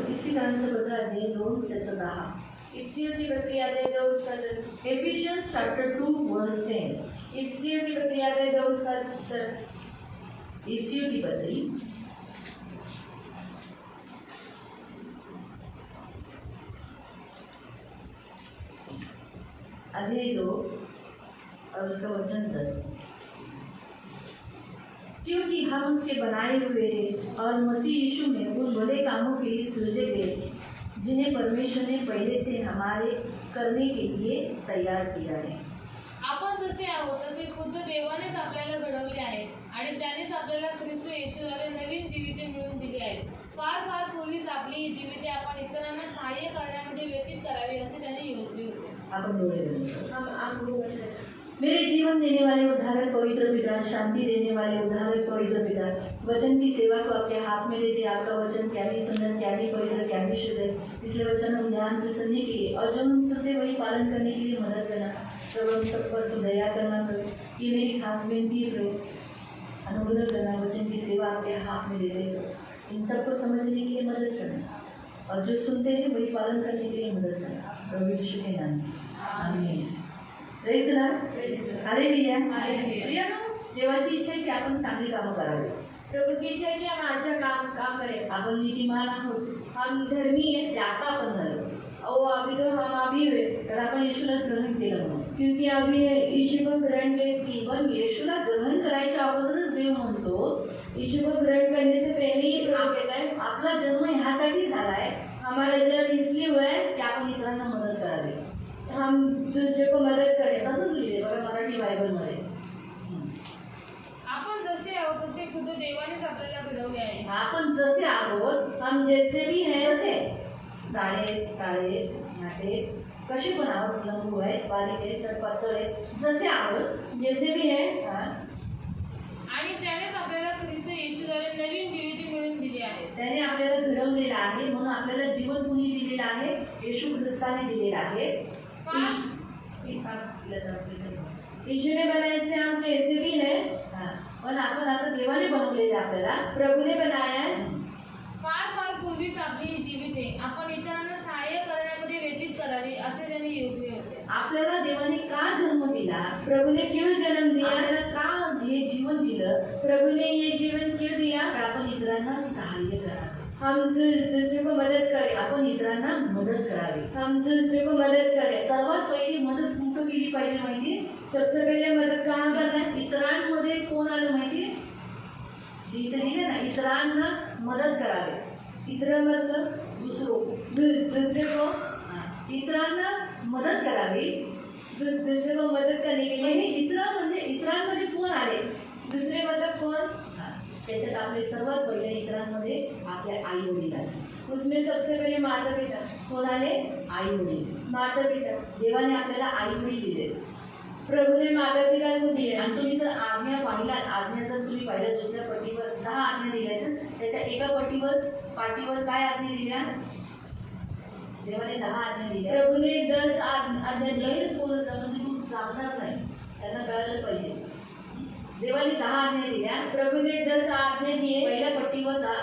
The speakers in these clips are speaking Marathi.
इफिसियन्सचं पत्र अध्याय 2 त्याचं 10. इफिसियों की पत्री अध्याय 2 उसका 10. Ephesians chapter 2 verse 10. इफिसियों की पत्री अध्याय 2 उसका 10. इफिसियों की पत्री अध्याय 2 और उसका वचन 10. क्योंकि हम उसके बनाए हुए और मसीह यीशु में उन भले कामों के लिए सृजे गए जिन्हें परमेश्वर ने पहले से हमारे करने के लिए तैयार किया है. आपण जसे आहोत तसे खुद्द देवानेच आपल्याला घडवले आहे आणि त्यानेच आपल्याला ख्रिस्त येशूद्वारे नवीन जीविते मिळवून दिली आहेत. फार फार पूर्वीच आपली ही जीविते आपण इतरांना सहाय्य करण्यामध्ये व्यतीत करावी असे त्याने योजले होते. आपण डोळे बंद हम आपको बोलते हैं. मेरे जीवन देने वाले उद्धारक पवित्र पिता, शांति देने वाले उद्धारक पवित्र पिता, वचन की सेवा को आपके हाथ में देते. आपका वचन क्या ही सुंदर, क्या ही पवित्र, क्या ही शुद्ध है. इसलिए वचन हम ध्यान से सुनने के लिए और जो हम सुनते वही पालन करने के लिए मदद करना. प्रभु हम सब पर तो दया करना प्रभु. ये मेरी खास विनती है प्रभु. अनुग्रह करना. वचन की सेवा आपके हाथ में देते प्रभु. इन सबको समझने के लिए मदद करना और जो सुनते हैं वही पालन करने के लिए मदद करना. प्रभु यीशु के नाम से आमीन. Praise the Lord. हालेलुया. प्रियानो, देवाची इच्छा आहे की आपण चांगली कामं करावी. प्रभु की इच्छा है कि हम अच्छा काम करें. आपण नीतिमान आहोत. हम धर्मी है. ते आता आपण झालो और अभी तो हम अभी हुए तर आपण येशूला ग्रहण केलं म्हणून. क्योंकि अभी यीशु को ग्रहण की. पण येशूला ग्रहण करायच्या अगोदरच देव म्हणतो यीशु को ग्रहण करने से पहले ही प्रभु कहता है आपला जन्म ह्यासाठी झालाय हमारा जन्म इसलिए हुआ है की आपण इतरांना मदत करावी. हम दूसरे को मदद करें. तसंच लिहिले बघा मराठी बायबलमध्ये. आपण जसे आहोत तसे खुद्द देवानेच आपल्याला घडवले आहे. आपण जसे आहोत हम जैसे भी हैं तसे जाडे, काळे, नाटे कसे पण आहोत. लंबू आहेत, बारीक आहेत, सडपातळ आहेत, जसे आहोत जैसे भी हैं. हा. आणि त्यानेच आपल्याला ख्रिस्त येशूद्वारे नवीन जीविते मिळवून दिली आहे. त्याने आपल्याला घडवलेलं आहे म्हणून आपल्याला जीवन कुणी दिलेलं आहे. येशू ख्रिस्ताने दिलेलं आहे. यीशु ने बनाया इसलिए हम कैसे भी हैं. पण आपण आता देवाने बनवलेले आपल्याला. प्रभु ने बनाया है. फार फार पूर्वीच आपली ही जीविते आपण इतरांना सहाय्य करण्यामध्ये व्यतीत करावी असे त्याने योजले होते. आपल्याला देवाने का जन्म दिला, प्रभु ने क्यों जन्म दिया. आपल्याला का हे जीवन दिलं, प्रभु ने ये जीवन क्यों दिया. तर आपण इतरांना सहाय्य करावे. हम दूसरे को मदद करें. आपण इतरांना मदत करावी. हम दूसरे को मदद करें. सर्वात पहिली मदत कुठं केली पाहिजे माहिती. सबसे पहले मदद कहाँ करना है. इतरांमध्ये कोण आलं माहिती. जे इथे लिहिले ना इतरांना मदत करावी. इतना मतलब दूसरे को इतरांना मदत करावी. दूसरे को मदद करने के लिए. म्हणजे इतरांमध्ये कोण आले. दूसरे मतलब कौन. त्याच्यात आपले सर्वात पहिले इतरांमध्ये आपले आई वडील आले. उसमें सबसे पहले माता पिता. कोण आले. आई वडील. माता पिता. देवाने आपल्याला आई वडील दिले. प्रभु ने माता पिता को दिए. आणि तुम्ही जर आज्ञा पाहिलात, आज्ञा जर तुम्ही पाहिल्या दुसऱ्या पट्टीवर 10 आज्ञा दिल्या तर त्याच्या एका पाटीवर काय आज्ञा दिल्या. देवाने 10 आज्ञा दिल्या. प्रभु ने 10 आज्ञा दी. लगेच बोलत जा म्हणजे तू जागणार नाही. त्यांना कळायला पाहिजे. देवाने 10 आज्ञा दिल्या. प्रभु ने 10 आज्ञा दिए. पहिल्या पट्टीवर 10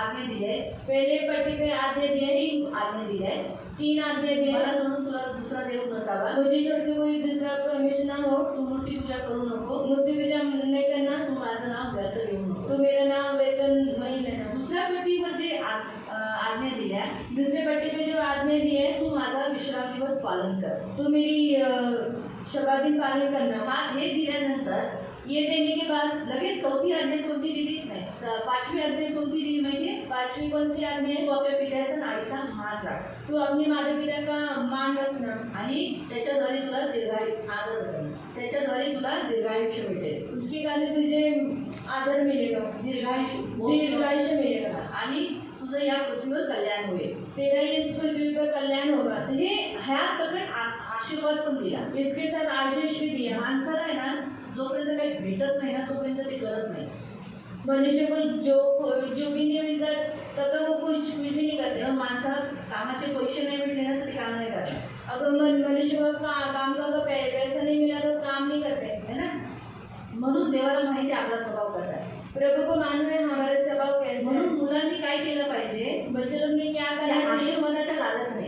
आज्ञा दिल्या. पहले पट्टी पे आज्ञा दिए. 3 आज्ञा दिल्या. 3 आज्ञा दिए. मला सोडून तुला दुसरा देव नसावा. मुझे छोड़ के कोई दूसरा परमेश्वर ना हो. तू मूर्ती पूजा करू नको. मूर्ति पूजा नहीं करना. तू माझं नाव व्यर्थ घेऊ नको. तो मेरा नाम वेतन नहीं लेना. दुसऱ्या पट्टीवर जे आज्ञा दिल्या. दूसरे पट्टी पे जो आज्ञा दी है. तू माझा विश्राम दिवस पालन कर. तो मेरी शब्द दिन पालन करना. हा हे दिल्यानंतर ये देने के बाद लगेच 4थी आज्ञा कोणती दिली नाही. 5वी आज्ञा कोणती दिली माहिती आहे. 5वी कौन सी आज्ञा है. तू आपल्या पित्याचा आणि आईचा मान राख. तू अपने माता पिता का मान रखना. आणि त्याच्याद्वारे तुला आदर करणं. त्याच्याद्वारे तुला दीर्घायुष्य मिळेल. उसके कारण तुझे आदर मिलेगा. दीर्घायुष्य मिलेगा. आणि तुझं या पृथ्वीवर कल्याण होईल. तेरा इस पृथ्वी पर कल्याण होगा. हे ह्या सगळे आशीर्वाद पण दिला. इसके साथ आशीष भी दिया. माणसाला आहे ना जोपर्यंत काही भेटत नाही ना तोपर्यंत ते करत नाही. मनुष्य को जो भी नहीं मिलता तब तक वो कुछ भी नहीं करते. जर माणसाला कामाचे पैसे नाही मिळले ना तर ते काम नाही करत. अगर मनुष्य को काम का अगर पैसा नहीं मिला तो काम नहीं करते है ना. म्हणून देवाला माहिती आहे आपला स्वभाव कसा आहे. प्रभु को मालूम है हमारा स्वभाव कैसा है. म्हणून मुलांनी काय केलं पाहिजे. बच्चे लोग ने क्या करना लालच नाही,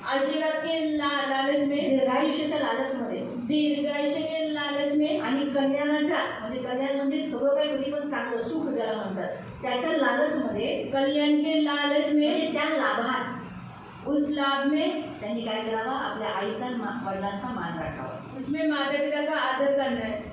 आशीर्वाद के लालच में, दीर्घायुष्याच्या लालचमध्ये दीर्घायुष्य के लालच में, आणि कल्याणाच्या म्हणजे कल्याण म्हणजे सगळं काही कधी पण चांगलं सुख ज्याला म्हणतात त्याच्या लालचमध्ये कल्याण के लालच में, म्हणजे त्या लाभात उस लाभ में, त्यांनी काय करावं, आपल्या आईचा वडिलांचा मान राखावा. उसमें माता पिता का आदर करना है.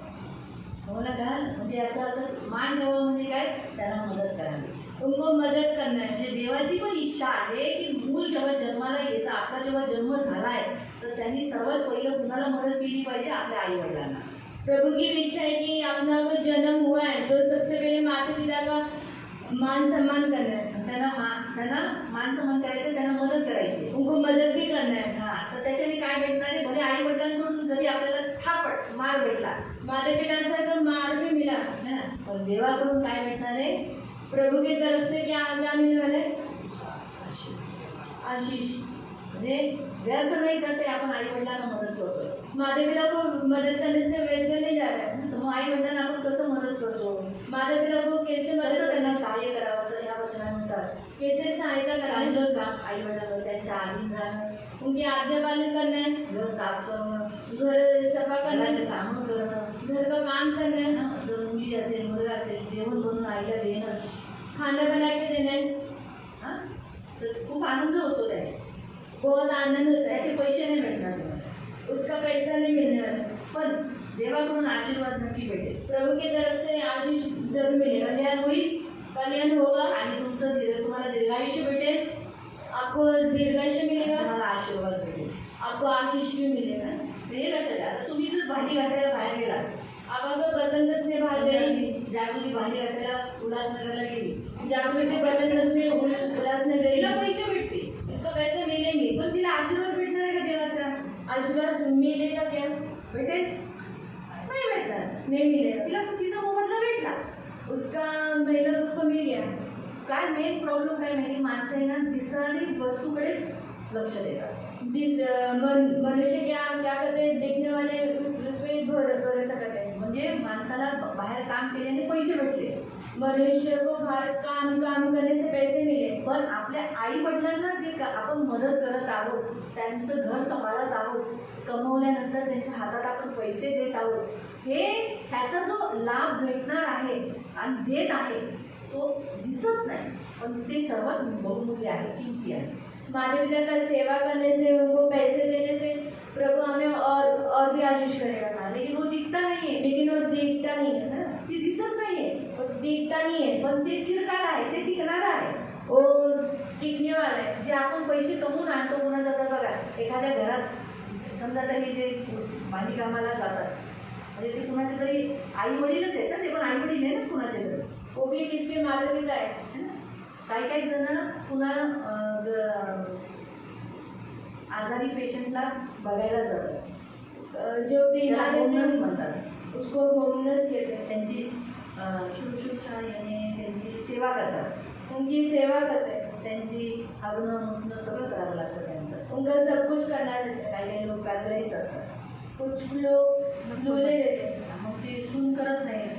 हो ना का, म्हणजे याचा अर्थ मान ठेवावं म्हणजे काय, त्यांना मदत करावी. उनको मदत करना है. म्हणजे देवाची पण इच्छा आहे की मूल जेव्हा जन्माला येतं, आपला जेव्हा जन्म झालाय तर त्यांनी सर्वात पहिलं कुणाला मदत केली पाहिजे, आपल्या आई वडिलांना. प्रभु की भी इच्छा है कि अपना अगर जन्म हुआ है तो सबसे पहले माता पिता का मान सम्मान करना है, त्यांना मान सन्मान करायचं, त्यांना मदत करायची. उनको मदत भी करना है. हा, तर त्याच्याने काय भेटणार आहे, भले आई वडिलांकडून जरी आपल्याला थापट मार भेटला माता पिता से अगर मार भी मिला, है ना, पण देवाकडून काय भेटणार आहे, प्रभु की तरफ से क्या क्या मिलने वाला है? आशीष. म्हणजे व्यर्थ नाही जाते, आपण आई वडिलांना मदत करतोय. माता पिता को मदद करने से व्यर्थ नहीं जा रहा है. तर मग आई वडिलांना आपण कसं मदत करतो, माता पिता को कैसे कसं मदद त्यांना करना, सहाय्य करावं असं या वचनानुसार कैसे सहायता करना है, चांगलं काम आई वडिलांवर त्यांच्या अधीन राहणं, उनकी आज्ञा पालन करना है, घर साफ करणं, घर सफा करना घरातले है, कामं करणं, घर का काम करना है, जर मुली असेल मुलगा असेल जेवण बनवून आईला देणं. खाना बना के देना है. हा, तर खूप आनंद होतो त्याने. बहुत आनंद होता है. त्याचे पैसे नाही भेटणार तुम्हाला, उसका पैसा नहीं मिलने वाला, पण देवाकडून आशीर्वाद नक्की भेटेल. प्रभु की तरफ से आशीष जरूर मिलेगा, कल्याण होईल कल्याण होगा, आणि तुम्हाला दीर्घायुष्य भेटेल, आपको दीर्घायुष्य मिलेगा, तुम्हाला आशीर्वाद भेटेल. आपको आशीष भी मिलेगा. हे लक्षात घ्या. आता तुम्ही जर भांडी घासायला बाहेर गेलात, आप अगर बर्तन घसने बाहर गई, जागृती भांडी घासायला उल्हासनगरला गेली, जागृति बर्तन घसने उल्लासनगर गई, तिला पैसे भेटतील, इसको पैसे मिलेंगे, पण तिला आशीर्वाद भेटणार आहे का देवाचा, आशीर्वाद मिलेगा क्या? भेटेल नाही भेटणार. नहीं मिलेगा. तिला तिचा मोबदला भेटला. उसका मेहनत उसको मिल गया. काय मेन प्रॉब्लेम काय माहिती, माणसं आहे ना दिसणारी वस्तूकडेच लक्ष देतात. मनुष्य क्या क्या करते हैं, देखने वाले उसमें भरोसा करते हैं. म्हणजे माणसाला बाहेर काम केल्याने पैसे भेटले, मनुष्य को बाहर काम करने से पैसे मिले, पण आपल्या आई वडिलांना जे आपण मदत करत आहोत, त्यांचं घर सांभाळत आहोत, कमवल्यानंतर त्यांच्या हातात आपण पैसे देत आहोत, हे ह्याचा जो लाभ भेटणार आहे आणि देत आहे तो दिसत नाही, पण ते सर्वात बहुमूल्य आहे, किमती आहे. माता पिता का सेवा करने से, उनको पैसे देने से प्रभु हमें और भी आशीष करेगा. लेकिन वो दिखता नाहीये, लेकिन वो दिखता नहीं है ना, ती दिसत नाहीये, वो दिखता नहीं है, पण ते चिरकाल आहे, ते टिकणार आहे. वो टिकने वाला है. जे आपण पैसे कमवून आणतो पुन्हा जातात बघा, एखाद्या घरात समजा तरी जे भांडी कामाला जातात, म्हणजे ते कुणाचे तरी आई वडीलच आहेत ना, ते पण आई वडील आहे ना कुणाचे तरी, वो भी किसके माता पिता है. काही काही जण पुन्हा आजारी पेशंटला बघायला जातात, जो बीमार होमनर्स है म्हणतात, उसको होमनर्स कहते हैं. त्यांची शुश्रूषा याने त्यांची सेवा करतात, उनकी सेवा करते हैं, त्यांची हगणं मुतणं सगळं करावं लागतं त्यांचं. उनका सब कुछ करना रहता है. काही काही लोक पॅरलाइज असतात, कुछ लोग लूले रहते हैं. मग ते सून करत नाही.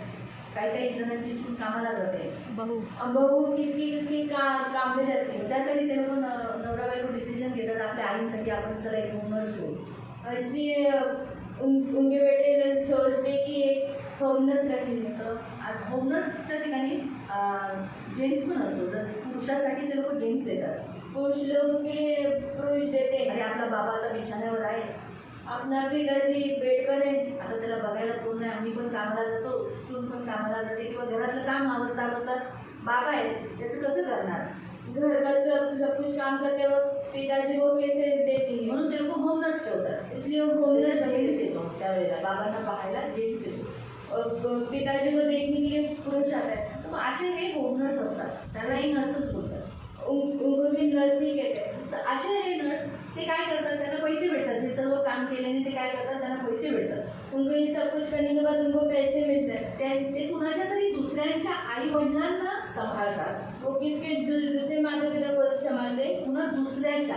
काही काही जणांची सून कामाला जाते, बहू किसकी काम में रहती है. त्यासाठी ते लोक नवरा बायको डिसिजन घेतात आपल्या आईंसाठी आपण चला एक होमनर्स ठेवू. और इसलिए उनके बेटे सोचते कि एक होमनर्स रखेंगे. होमनर्सच्या ठिकाणी जेंट्स पण असतो, जर पुरुषासाठी ते लोक जेंट्स देतात. पुरुष लोगों के लिए पुरुष देते आणि हैं. आपला बाबा आता बिछाण्यावर आहे, अपना पिताजी बेड पर है, आता त्याला बघायला कोण नाही, आम्ही पण कामाला जातो, सून पण कामाला जाते, किंवा घरातलं काम आवडता आवडता बाबा आहे, त्याचं कसं करणार, घर का सब कुछ काम करते वक्त पिताजी को कैसे देखेंगे. म्हणून ते लोक होमनर्स ठेवतात. इसलिए वो होमनर्स जेंट्स रखेंगे. येतो त्यावेळेला, बाबांना पाहायला जेंट्स येतो. और पिताजी को देखने के लिए पुरुष आता है. तर असे हे होमनर्स असतात, त्यालाही नर्सच बोलतात. उनको भी नर्स ही कहते हैं. तर असे हे नर्स ते काय करतात, त्यांना पैसे भेटतात, हे सर्व काम केल्याने ते काय करतात, त्यांना पैसे भेटतात. उनको ये सब कुछ करने के बाद उनको पैसे मिलते हैं. ते कुणाच्या तरी दुसऱ्यांच्या आई वडिलांना सांभाळतात, वो किसके दूसरे माता पिता को संभालते, पुन्हा दुसऱ्यांच्या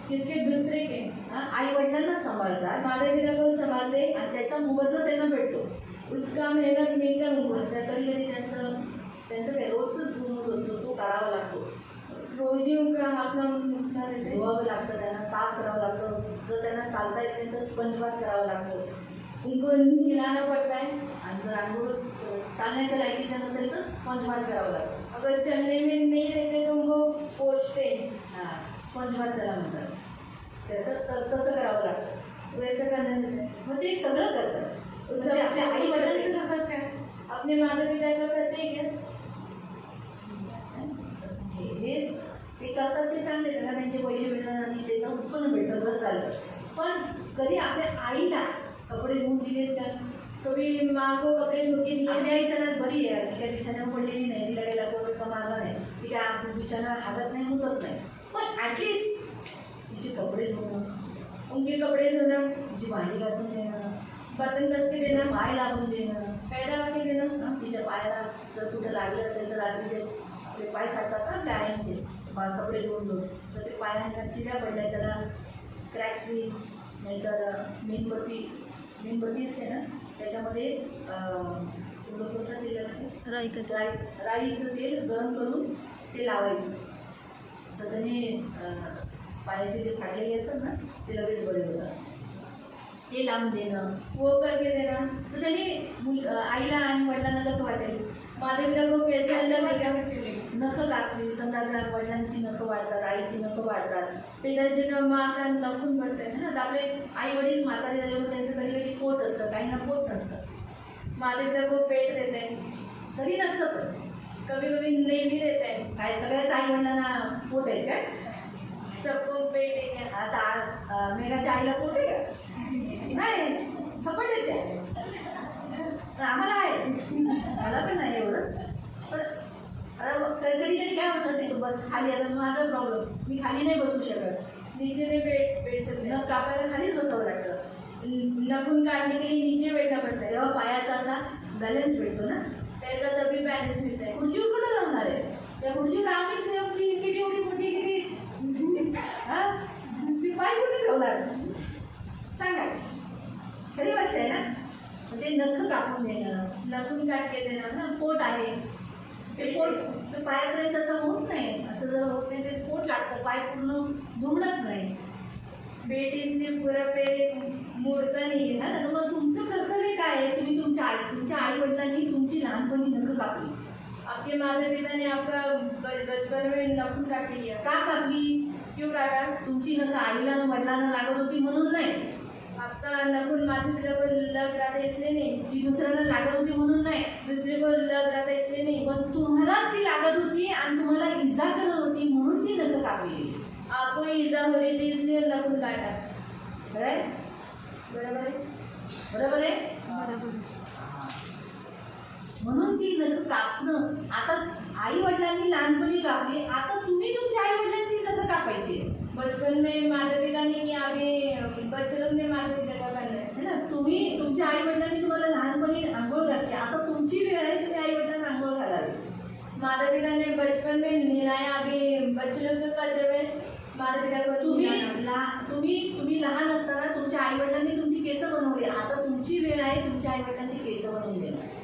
किसके दूसरे के आई वडिलांना सांभाळतात, माता पिता को संभालते. आणि त्याचा मोबदला त्यांना भेटतो. उसका मेहनत मिलता है उनको. त्या कधी कधी त्यांचं काय रोजच गुणवत असतो, तो काढावा लागतो. रोज ही उनका हाथ ना उठना देते हैं। धुवावं लागतं, त्यांना साफ करावं लागतं. जर त्यांना चालता येत नाही तर स्पंज बाथ करावं लागतं. उनको हिलाना पड़ता है। आणि जर आंघोळ चालण्याच्या लायकीचं नसेल तर स्पंज बाथ करावं लागतं. अगर चलने में नहीं रहते तो उनको पोछते हैं। हां, स्पंज बाथ त्याला म्हणतात. तसं करावं लागतं. वैसा करना देते हैं। मग ते सगळं करतात. म्हणजे आपल्या आई वडिलांचं करतात काय? अपने माता पिता का करते हैं क्या? हेच ते करतात ते चांगले, त्यांना त्यांचे पैसे मिळतात आणि त्याचं उत्पन्न भेटतं, घर चालतं. पण कधी आपल्या आईला कपडे धुवून दिलेत का? कभी माँ को कपड़े धो के दिए? आपली आई चला बरी आहे, ती काय बिछाण्यावर पडलेली नाही, तिला काही लपवटका मारला नाही, ती काय बिछाण्यावर हागत नाही, मुतत नाही. पण ॲटलिस्ट तिचे कपडे धुणं, उनके कपड़े धोना, तिची भांडी घासून देणं, बर्तन कस के देना, पाय लावून देणं. पैदा वाके देना। तिच्या पायाला जर कुठं लागलं असेल तर रात्रीचे आपले पाय काढतात ना त्या आयांचे कपडे धुवून धुवून, तर ते पायांना चिऱ्या पडल्या, त्याला क्रॅक क्रीम नाहीतर मेणबत्ती असते ना त्याच्यामध्ये कोणतं तेल राईचं तेल गरम करून ते लावायचं, तर त्याने पायाचे जे फाटलेले असतात ना ते लगेच बरे होतात. ते लावून देणं, वो करके देना। तर त्याने आईला आणि वडिलांना कसं वाटेल? माता पिता को कैसे अलग लगा? नखं कापली, समजा जर वडिलांची नखं वाढतात, आईची नखं वाढतात, पिताजी का माँ का नाखून पड़ता है। है ना. तर आपले आई वडील म्हातारे झाल्यामुळे त्यांचं कधी कधी पोट असतं, काहींना पोट नसतं, माता पिता को पेट रहता है, कधी नसतं. पण कभी कभी नहीं भी रहता है। काय सगळ्याच आई वडिलांना पोट आहे काय? सबको पेट है क्या? आता मेघाच्या आईला पोट आहे का? नाही, सपट आहे त्या. पण आम्हाला आहे, मला पण नाही एवढं. पण कधी कधी काय होतं ते बस खाली, आता माझा प्रॉब्लेम, मी खाली नाही बसू शकत, नीचे नहीं बैठ सकते। न कापायला खालीच बसावं लागतं. नाखून काटने के लिए नीचे बैठना पड़ता है। तेव्हा पायाचा असा बॅलन्स भेटतो ना. पैर का तभी बैलेंस मिलता है। खुर्चीवर कुठं जाणार आहे? त्या खुर्चीवर आम्हीच आमची सीट एवढी मोठी केली, ती पाय कुठे ठेवणार सांगा? खरी गोष्ट आहे ना. ते नख कापून देणं, नाखून काट के देना। ना पोट आहे, ते पोट ते पायापर्यंत असं होत नाही, असं जर होत नाही ते पोट लागतं, पाय पूर्ण दुमडत नाही, पेट इसलिए पूरा पैर मुड़ता नहीं है। है ना. तर मग तुमचं कर्तव्य काय आहे? तुम्ही तुमच्या आई वडिलांनी तुमची लहानपणी नख कापली, आपके माता पिता ने आपका बचपन में नाखून काट लिया। का कापली? क्यों काटा? तुमची नख आईला आणि वडिलांना लागत होती म्हणून नाही, आपका नाखून माता पिता को लग रहा था इसलिए नहीं, ती दुसऱ्याला लागत होती म्हणून नाही, दूसरे को लग रहा था इसलिए नहीं, पण तुम्हालाच ती लागत होती आणि तुम्हाला इजा करत होती म्हणून ती नख कापली. आपको ईजा हो रही थी इसलिए नाखून काटा। बरं आहे? बराबर है? बरोबर आहे. म्हणून ती नख कापणं. आता आई वडिलांनी लहानपणी कापली, आता तुम्ही तुमच्या आई वडिलांची नख कापायची बचपन में माता पिता ने किया, अभी बच्चे लोग ने माता पिता का करना है। है ना. तुम्ही तुमच्या आई वडिलांनी तुम्हाला लहानपणी आंघोळ घातली, आता तुमची वेळ आहे, तुम्ही आई वडिलांना आंघोळ घालावी. माता पिता ने बचपन में नहलाया, अभी बच्चे लोग तो करते हुए माता पिता को तुम्ही लहान असताना तुमच्या आई वडिलांनी तुमची केसं बनवली, आता तुमची वेळ आहे तुमच्या आई वडिलांची केसं बनवून देणार.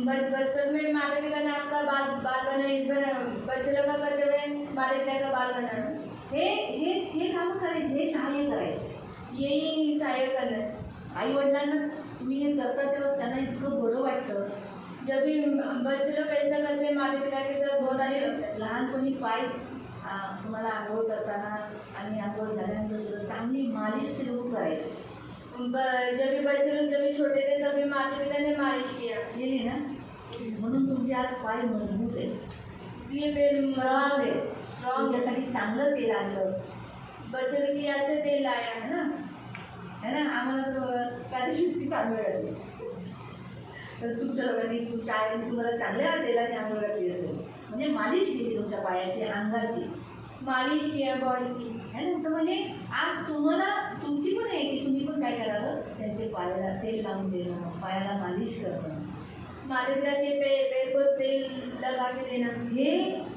बचपन में माता पिता ने आपका बाल बना, इस बार बच्चे लोग का करते हुए माता पिता का बाल बनाना, हे काम करायचं, हे सहाय्य करायचं, यही सहाय्य करना है। आई वडिलांना तुम्ही हे करता तेव्हा त्यांना इतकं बरं वाटतं. जब भी बच्चे लोग ऐसा करते हैं माता पिता के साथ बहुत अच्छे लगता है। लहानपणी पाय तुम्हाला आंघोळ करताना आणि आंघोळ झाल्यानंतर सुद्धा चांगली मालिश ते लोक करायचे. जब भी बच्चे लोग जब भी छोटे थे तभी माता पिता ने मालिश किया, केली ना, म्हणून तुमचे आज पाय मजबूत आहे, इसलिए पैर स्ट्रॉंग आहे. स्ट्रॉन्ग। तुमच्यासाठी चांगलं तेल आणलं, बच्चे लोग के अच्छा तेल लाया है ना. है ना. आम्हाला तर पॅराशूटची तांदूळ घातली, तर तुमच्या लोकांनी तुमच्या आईने तुम्हाला चांगल्या तेलाने आंघोळ घातली असेल, म्हणजे मालिश केली तुमच्या पायाची, अंगाची, मालिश किया बॉडी की, है ना. तर म्हणजे आज तुम्हाला तुमची पण आहे की तुम्ही पण काय करावं, त्यांचे पायाला तेल लावून देणं, पायाला मालिश करणं, माता पिता के पैर को तेल लगा के देना,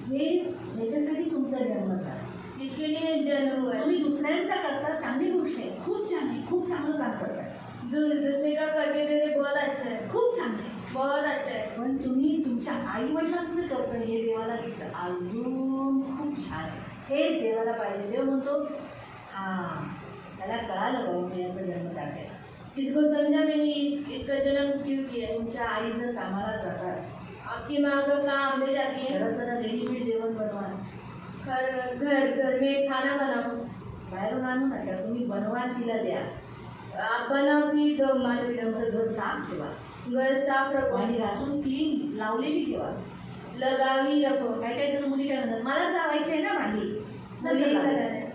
ह्याच्यासाठी तुमचा जन्म झाला. इसके लिए जन्म हुआ है। तुम्ही दुसऱ्यांचा करता, चांगली गोष्ट आहे, खूप छान आहे, खूप चांगलं काम करताय, दूसरे का करके देते बहुत अच्छा है, खूप चांगलं आहे. बहुत अच्छा है। पण तुम्ही तुमच्या आई वडिलांचं करता हे देवाला अजून खूप छान आहे, हेच देवाला पाहिजे. देव म्हणतो हां त्याला कळालं बाबा मी याचा जन्म टाकायला. इसको समझा मैंने इसका जन्म क्यों किया है. तुमच्या आई जर कामाला जातात, आपकी माँ का काम ले जाती है, घरात जरा रेडीमेड जेवण बनवा, घर में खाना बनाओ, बाहेरून आणू नका, तुम्ही बनवा तिला द्या. आप बनाओ फिर दो माता पिता को. तुमचं घर साफ ठेवा, घर साफ रखो, भांडी घासून क्लीन लावलेली ठेवा. लगावी रखो. काही काही जण मुली काय म्हणतात, मला जावायचं आहे ना भांडी, नंतर नहीं लावेल. लगाना है,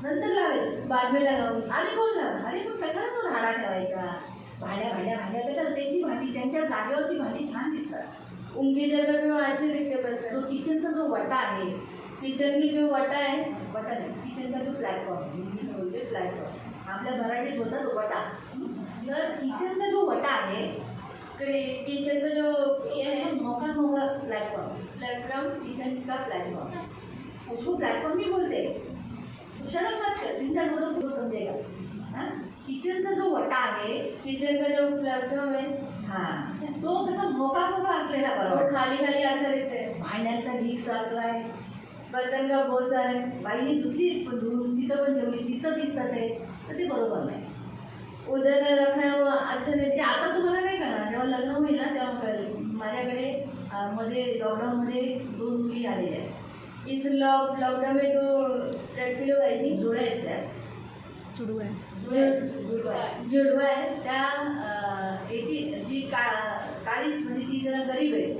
नंतर लावेल. बाद में लगाऊंगी. अरे कोण लावा, अरे पण कशाला तो राडा ठेवायचा, भांड्या भांड्या भांड्या कशाला, त्यांची भांडी त्यांच्या जागेवरती भांडी छान दिसतात. उनकी जगह पे वो अच्छे दिखते तो बर्तन. किचनचा जो वटा आहे, किचन की जो वटा है, वटा नाही, किचनचा जो प्लॅटफॉर्म, मी बोलते प्लॅटफॉर्म, आपल्या मराठीत बोलतात वटा. तर किचनचा जो वटा आहे, किचन का जो ये है ऐसा मोका मोका प्लेटफॉर्म, प्लेटफॉर्म, किचन का प्लेटफॉर्म, उसको प्लेटफॉर्म भी बोलते हैं. शर्म मत कर, चिंता करो तो समजेगा. हाँ, किचनचा जो वटा आहे, किचन का जो प्लेटफॉर्म है हाँ, तो कसा मोकळा मोकळा असलेला वो बरोबर. खाली खाली अच्छा दिखता है. भांड्यांचा ढीग साचलाय, बर्तन का बहुत सारे, बाईने धुतली पण धुवून तिथं पण ठेवली, तिथं दिसतात आहे, तर ते बरोबर नाही. उधर रखा है वो अच्छा ते दिखता आता तुम्हाला नाही कळणार, जेव्हा लग्न होईल ना तेव्हा कळेल. माझ्याकडे मध्ये लॉकडाऊनमध्ये 2 मुली आलेल्या आहेत, है. इस लॉकडाउन में तो लड़की लोग आई थी, जुळ्या आहेत त्या, जुड़वा है. जुड़वा है. त्या जी काळी म्हणजे ती जरा गरीब आहे,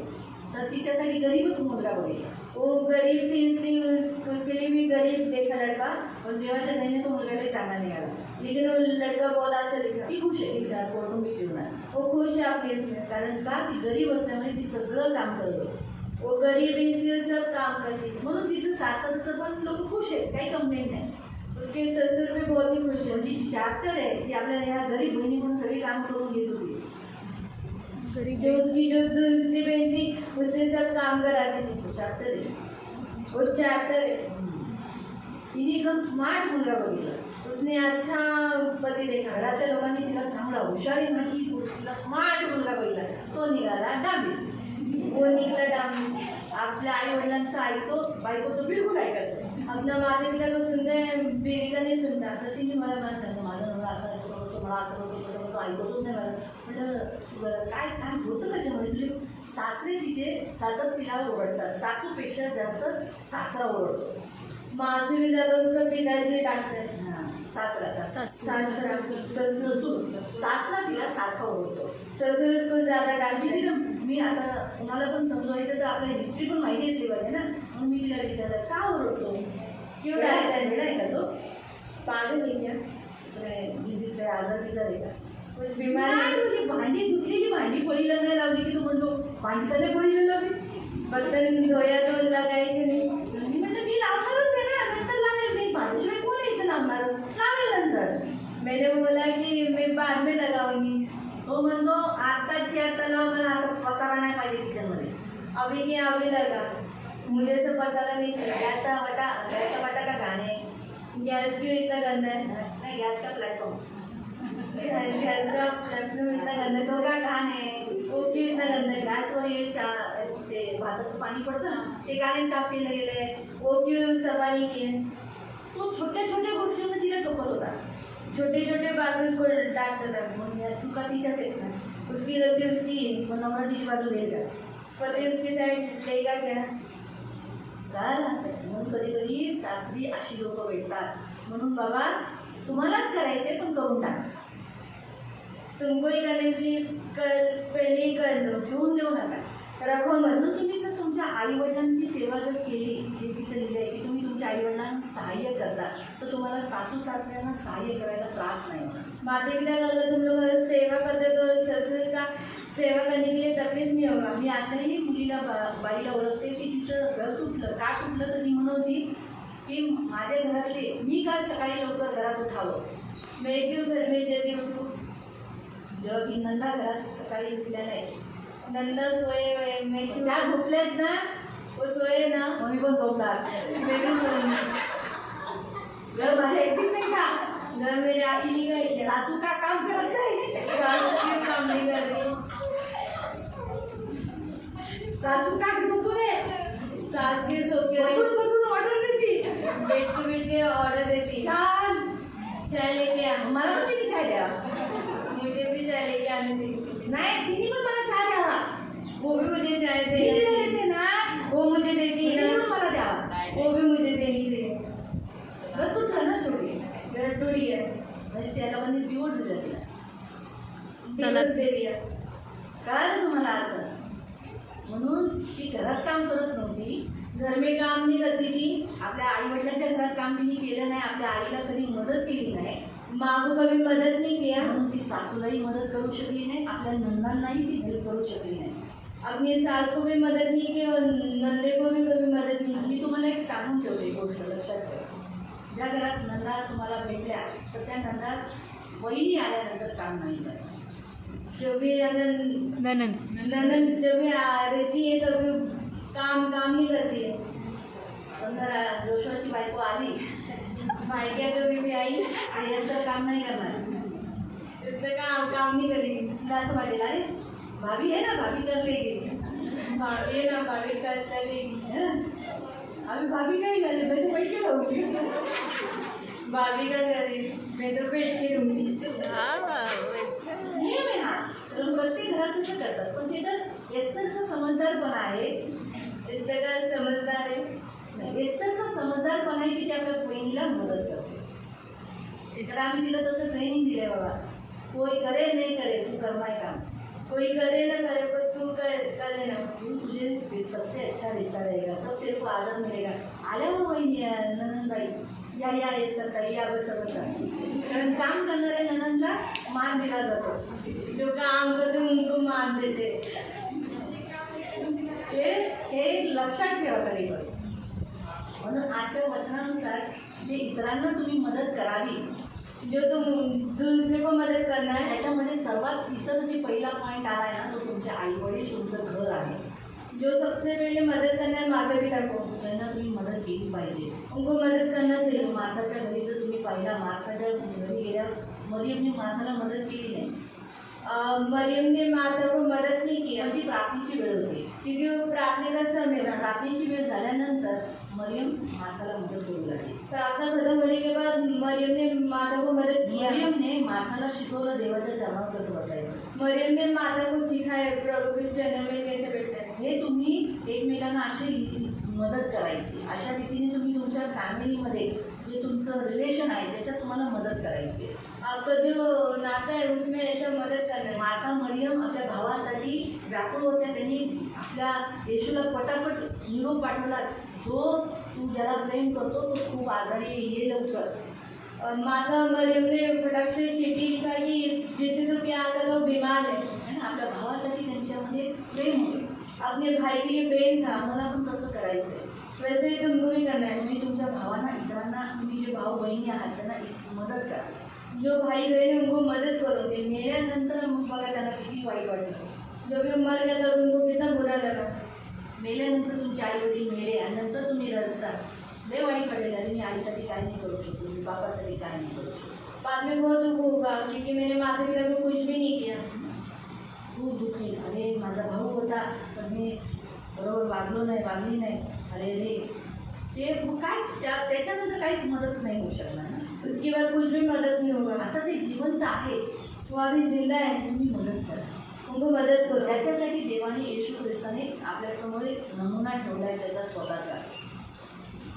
तर तिच्यासाठी गरीबच मुलगा बघितला. वो गरीब थी इसलिए उसके लिए भी गरीब देखा लड़का, पण देवाच्या दयेने तो मुलगा काही चांगला निघाला. लेकिन वो लड़का बहुत अच्छा दिखा. ती खुश आहे तिच्या कौटुंबिक जीवनात, वो खुश है आपके इसमें. कारण का ती गरीब असल्यामुळे ती सगळं काम करते, वो गरीब है इसलिए सब काम करती थी. म्हणून तिचं सासरचं पण लोक खुश आहेत, काही कंप्लेंट नाही. उसके ससुर भी बहुत ही खुश है. पण तिची चॅप्टर आहे, ती आपल्या ह्या गरीब बहिणी म्हणून सगळी काम करून घेत होती. गरीब जो उसकी जो दूसरी बहन थी उससे सब काम कराती थी. चॅप्टर आहे. वो चैप्टर है. तिने एकदम स्मार्ट मुलगा बघितला. उसने अच्छा पति देखा. घरातल्या लोकांनी तिला चांगला हुशार आहे माझी, तिला स्मार्ट मुलगा बघितला, तो निघाला डांबीस. वो निकला डाम. आपल्या आई वडिलांचं ऐकतो, बायकोचं बिलकुल ऐकत नाही. अपना माता पिता को सुनता है, बीवी का नहीं सुनता. तर तिने मला सांगितलं, माझा नवरा असा होतो, मला असं होतो, तसं होतो, ऐकतच नाही मला. म्हटलं बरं काय काय होतं कशामध्ये, तुझे सासरे तिचे सतत तिला ओरडतात, सासूपेक्षा जास्त सासरा ओरडतो. माँ से भी ज़्यादा उसका पिताजी डांटता है. हां, सासरा सासरा ससुर ससूर सासरा तिला सारखा ओरडतो. ससुर उसको ज़्यादा डांटते तिला हैं. मी आता तुम्हाला पण समजवायचं तर आपल्या हिस्ट्री पण माहिती असली पाहिजे ना, म्हणून मी तिला विचारलं का ओरडतो, क्यों डांटता है? वेडा आहे का तो, पागल है क्या? डिझीज काय आजार बिजार आहे का. कुछ बीमारी नाही है? म्हणजे भांडी धुतलेली भांडी पळीला नाही लावली की तू म्हणतो भांडी कधी पळीला लावली. बर्तन धोया तो लगाए कि नहीं? मी म्हटलं मी लावणारच आहे ना, नंतर लावेल मी, माझ्याशिवाय कोण आहे इथं लावणार, लावेल नंतर. मैंने बोला कि मैं बाद में लगाऊंगी. तो म्हणतो आत्ताची आता लाव, मला असं पसारा नाही पाहिजे किचनमध्ये. अभी की अभी लगा, मुझे से पसारा नहीं चाहिए. गॅसचा वाटा का गाणे, गैस क्यों इतना गंदा है? नाही गॅस का प्लॅटफॉर्म, गैस का प्लेटफॉर्म इतना गंदा तो है. का गाणे, वो क्यों इतना गंदा है? गॅसवर हे ते भाताचं पाणी पडतं ना, ते गाणे साफ केले गेले. वो क्यों सफाई की है? तो छोट्या छोट्या गोष्टींना तिला टोकत होता. छोटे छोटे बात में उसको डांटता था. मग या चुका तिच्याच आहेत ना, उसकी गलती उसकी है. मग नवरा तिची बाजू घेईल का. पति उसकी साइड लेगा क्या? काय असं म्हणून कधी कधी सासरी अशी लोक भेटतात. म्हणून बाबा तुम्हालाच करायचे पण करून टाका, तुमको ही करने की कल पहले ही कर दो. ठेवून देऊ नका. रखो मत. म्हणून तुम्ही जर तुमच्या आईवडिलांची सेवा जर केली, जे तिथं लिहिलं आहे की तुम्ही तुमच्या आईवडिलांना सहाय्य करता, तर तुम्हाला सासू सासऱ्यांना सहाय्य करायला त्रास नाही होणार. माता पिता का अगर तुम लोग सेवा करते हो तो ससुर का सेवा करने के लिए तकलीफ नहीं होगा. मी अशाही मुलीला बाईला ओळखते की तिचं घर तुटलं, का तुटलं तर ती म्हणत होती की माझ्या घरातले मी काल सकाळी लवकर घरात उठावं. मैं क्यों घर में जल्दी उठूं? जेव्हा की नंदा घरात सकाळी उठल्या नाही, नंदा सोए हुए, मैं क्यों? त्या झोपल्यात ना, वो सोए ना, मम्मी पण झोपणार. मैं भी सोऊंगी. घर माझ्या एकटीच आहे का, घर मेरे अकेली का है क्या? सासू का काम करत नाही, सासू क्यों काम नहीं कर रही? सासू का झोपू रे, सास की सोके बसून बसून ऑर्डर देते. बेड टू बेड के ऑर्डर देती है छान. चाय लेके आ मला पण तिने चाय द्या. मुझे भी चाय लेके आने दी नाही तिने पण मला चहा द्यावा. वो भी मुझे चाय मी तिला दे देते ना, वो मुझे देती तिने है पण ना मला द्यावा. वो भी मुझे देनी चाहिए बरं तू ना शेवटी. गड़बड़ी है म्हणजे त्या लोकांनी डिवोर्स दिला तिला. डिवोर्स दे दिया कळालं तुम्हाला अर्थ? म्हणून ती घरात काम करत नव्हती. घर में काम नहीं करती थी आपल्या आई वडिलांच्या घरात काम तिने केलं नाही. आपल्या आईला कधी मदत केली नाही. माँ को कभी मदद नहीं किया म्हणून ती सासूलाही मदत करू शकली नाही. आपल्या नंदांनाही ती हेल्प करू शकली नाही. अपनी सास को भी मदद नहीं की और नंदे को भी कभी मदद नहीं की मी तुम्हाला एक सांगून ठेवते गोष्ट लक्षात ठेवा. ज्या घरात नंदा तुम्हाला भेटल्या तर त्या नंदा वहिनी आल्यानंतर काम नाही करत. जो भी अगर ननंद ननद जो भी रहती है कभी काम नहीं करती है समजा जोशवाची बायको आली भाई क्या कभी भी आई आणि असं काम नाही करणार. इससे काम नहीं करेगी तिला असं वाटेल अरे भाभी आहे ना, भाभी कर लेगी. भाभी ना भाभी करेगी है ना? आम्ही भाभी काही झाले म्हणजे पैसे लावली. भाभी का करेगी मैं तो बैठ के रहूँगी नियम आहे हा. तर प्रत्येक घरात तसं करतात. पण तिथं एस्तरचा समजदारपणा आहे. इससे का समझदार है एस्तरचा समजदारपणा आहे की ती आपल्या बहिणीला मदत करते. तर आम्ही तिला तसं ट्रेनिंग दिलंय बाबा. कोई करे नाही करे तू करमाय काम. कोई करे ना करे पर तू करे ना तू तुझे सबसे अच्छा रिश्ता रहेगा, तब तेरे को आदर मिलेगा. आल्या मग वहिनी ननंदबाई या एस्तर ताई या बस बसा. कारण काम करणाऱ्या ननंदला मान दिला जातो. जो काम करते उनको मान देते हे लक्षात ठेवा कधीकधी. म्हणून आजच्या वचनानुसार जे इतरांना तुम्ही मदत करावी जो तुम दूसरे को मदद करना है त्याच्यामध्ये सर्वात इतर जे पहिला पॉईंट आला आहे ना तो तुमचे आई वडील तुमचं घर आहे. जो सबसे पहले मदद करना है माता पिता को त्यांना तुम्ही मदत केली पाहिजे. उनको मदद करना चाहिए माताच्या घरी जर तुम्ही पाहिला माताच्या घरी गेल्या मरियमने माताला मदत केली नाही. मरियम ने माता को मदद नहीं किया ती प्रार्थनेची वेळ होती. क्योंकि वो प्रार्थना का समय था प्रार्थनेची वेळ झाल्यानंतर मरियम माताला मदत करू लागली. प्रार्थना खत्म होने के बाद मरियम ने माता को मदद किया मरियमने माताला शिकवलं देवाच्या चरणावर कसं बसायचं. मरियम ने माता को सिखाया प्रभु के चरणों में कैसे बैठना है. हे तुम्ही एकमेकांना अशी मदत करायची. अशा रीतीने तुम्ही तुमच्या फॅमिलीमध्ये जे तुमचं रिलेशन आहे त्याच्यात तुम्हाला मदत करायची. आपका जो नाता है उसमें ऐसा मदद करना है. माता मरियम आपल्या भावासाठी व्याकुळ होत्या. त्यांनी आपल्या येशूला पटापट निरोप पाठवला. जो तू ज्याला प्रेम करतो तो खूप आजारी आहे, ये लवकर. और माता मरियम ने फटाक से चिट्ठी लिखा कि जिसे तो प्यार कर वो बीमार है. आपल्या भावासाठी त्यांच्यामध्ये प्रेम होते. अपने भाई के लिए प्रेम था आम्हाला पण तसं करायचं आहे. वैसे ही तुमको भी करना है. तुम्ही तुमच्या भावांना इतरांना तुम्ही जे भाऊ बहिणी आहात त्यांना मदत करा. जो भाई बहन है उनको मदत करो. ते मेल्यानंतर मग बघा त्यांना किती वाईट वाटलं. जब वो मर गया तब उनको कितना बुरा लगा. मेल्यानंतर तुमचे आई वडील मेले आणि नंतर तुम्ही रडता. लय वाईट वाटेल अरे मी आईसाठी काय नाही करू शकतो, मी बापासाठी काय नाही करू शकतो. बाद में बहुत दुख होगा क्योंकि मैंने माता पिता को कुछ भी नहीं किया. खूप दुःखी. अरे माझा भाऊ होता पण मी बरोबर वागली नाही. अरे रे ते मग काय त्याच्यानंतर काहीच मदत नाही होऊ शकणार ना. उसके बाद कुछ भी मदद नहीं होगा. आता ते जिवंत आहे. वो अभी जिंदा है. तुम्ही मदत करा. उनको मदद करो. त्याच्यासाठी देवाने येशू ख्रिस्ताने आपल्यासमोर एक नमुना ठेवला आहे त्याचा स्वतःचा.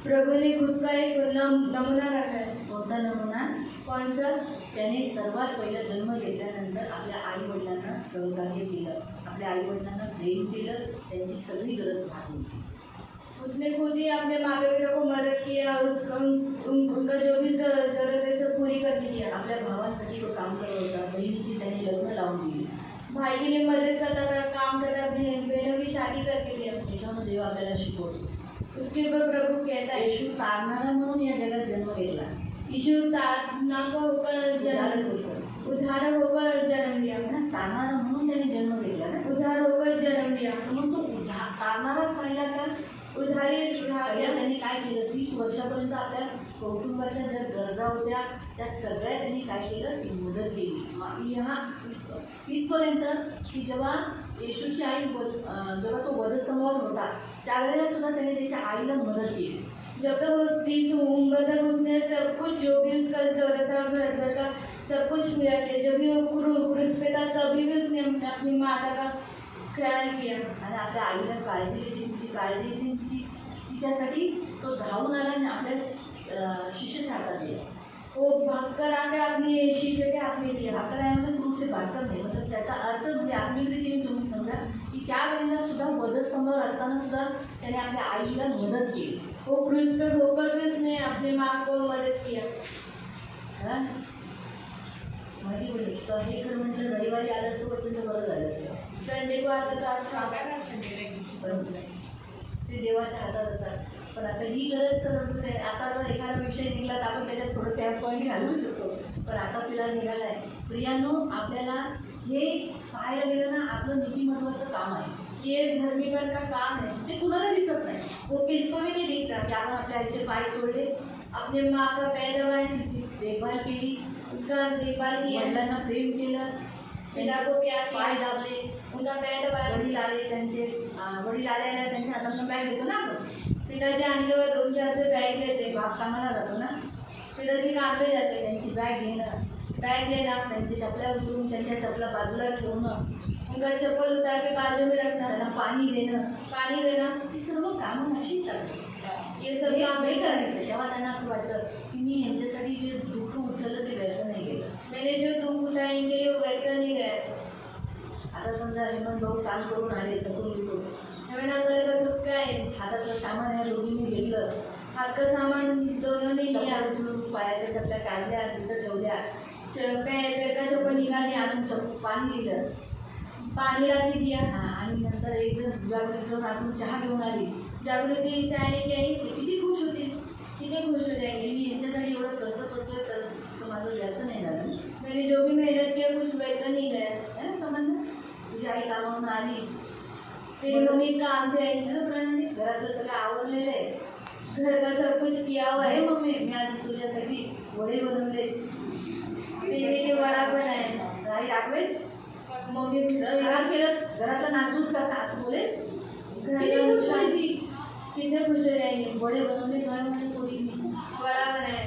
प्रभु ने खुद का एक नमूना रखा है. कोणता नमुना? कौन सा? त्याने सर्वात पहिला जन्म घेतल्यानंतर आपल्या आई वडिलांना सहकार्य केलं, आपल्या आई वडिलांना प्रेम केलं, त्यांची सगळी गरज भागवली. उसने खुद ही अपने माता पिता को मदद किया. उनका जो भी जरूरत है सब पूरी कर दी. आपल्या भावांसाठी तो काम करत होता. बहिणीची त्याने लग्न लावून दिली. भाई के लिए मदद करता था, काम करता, बहनों की शादी करके दिया. त्याच्यामुळे देव आपल्याला शिकवतो. उसके ऊपर प्रभु कहता है येशू तारणारा म्हणून या जगात जन्म घेतला. यीशु तारना का होकर उद्धार होकर जन्म लिया. तारणारा म्हणून त्याने जन्म घेतला ना. उद्धार होकर जन्म लिया. मग तो तारणाराच राहिला का? उधारी पहिला त्यांनी काय केलं? 30 वर्षापर्यंत आपल्या कौटुंबाच्या ज्या गरजा होत्या त्या सगळ्या त्यांनी काय केलं? ती मदत केली. इथपर्यंत की जेव्हा येशूची आई जेव्हा तो वधस्तंभावर होता त्यावेळेला सुद्धा त्याने त्याच्या आईला मदत केली. जब तक वो 30 उम्र तक उसने सब कुछ जो भी उसका जरूरत था घर घर का सब कुछ पूरा किया. जब भी वो क्रूस पे था तभी भी उसने अपनी माता का ख्याल किया. आणि आपल्या आईला काळजी घेतली, तिची काळजी घेतली, तिच्यासाठी तो धावून आला आणि आपल्या शिष्याच्या हातात दिला. वो भागकर आकर अपने शीशे के हाथ में दिया. भाकर आहे म्हणजे क्रूस से भाकर नाही, मतलब त्याचा अर्थ म्हणजे आत्मिक रीतीने तुम्ही समजा की त्या वेळेला सुद्धा वधस्तंभावर असताना सुद्धा त्याने आपल्या आईला मदत केली. वो क्रूस पे होकर भी उसने अपनी माँ को मदद किया. हा? माहिती पडली तर हे खरं म्हटलं रविवारी आलं असतं वचन तर बरं झालं असतं. संडे को आता तो अच्छा पण ते देवाच्या हातात होतात. पण आता ही गरज तर असा जर एखादा विषय निघाला तर आपण त्याच्यात थोडंसं ॲप पॉईंट घालवू शकतो. पण आता तिला निघाला आहे. प्रियांनो, आपल्याला हे पाहायला गेलं ना आपलं नीतिमत्वाचं काम आहे. ये धर्मीपन का काम है. ते कुणाला दिसत नाही वो किसको भी नहीं दिखता. की आपण आपल्या आईचे पाय चोळले, अपने माँ का पैर दबाए, तिची देखभाल केली, उसका देखभाल किया, वडिलांना प्रेम केलं, पिता को प्यार पाय किया, दाबले, उनका पैर दबाया. वडील आले त्यांचे वडील आल्याला त्यांच्या हातातून बॅग घेतो ना आपण. पिताजी आने के बाद उनके हाथ से बैग लेते. बाप कामाला जातो ना, पिताजी काम पे जाते. त्यांची बॅग घेणं, बैग लेना, त्यांची चपल्या उचलून त्यांच्या चपला बाजूला ठेवणं, उनका चप्पल उतार के बाजू में रखना, त्यांना पाणी देणं, पानी देना, ही सर्व कामं अशी करतात. ये सब काम हे नहीं करायचं. तेव्हा त्यांना असं वाटतं की मी यांच्यासाठी जे दुःख उचललं ते व्यर्थ नाही गेलं. मैंने जो दुख उठाए इनके लिए वो व्यर्थ नहीं गया. आता समजा हेमंत भाऊ काम करून आले तकून हमें ना घर का दुख का है. हातातलं सामान या रोगीने घेतलं, हाथ का सामान दोनों ने लिया. चपल्या उचलून पायाच्या चपल्या काढल्या, तिथं ठेवल्या, पैर का चप्पल पाणी निकाली, आणून पाणी दिलं. पानी ला के दिया. आणि नंतर एक जण गुलाबी जाऊन आतून चहा घेऊन आली. जागृति चाय लेके आई. ते किती खुश होते. कितने खुश हो जाएंगे. मी यांच्यासाठी एवढं खर्च करतोय तर माझं व्यर्थ नाही झालं ना. मैंने जो भी मेहनत किया कुछ व्यर्थ नहीं गया. है ना तमन्ना? तुझी आई कामावरून आली, तेरी मम्मी काम से आई, है ना प्रणाली? घरातलं सगळं आवरलेलं आहे. घर का सब कुछ किया हुआ अरे है. मम्मी, मी आज तुझ्यासाठी वडे बनवले. तेरे लिए वड़ा बनाया. आई रागवेल, मम्मी को सब आराम केलंस, घरातलं नागदूस करता असं बोले. घर किती का खुश नुकसान होती. कितने खुश हो जाएंगे. वडे बनवले गव्हामध्ये पोळी. वड़ा बनाया.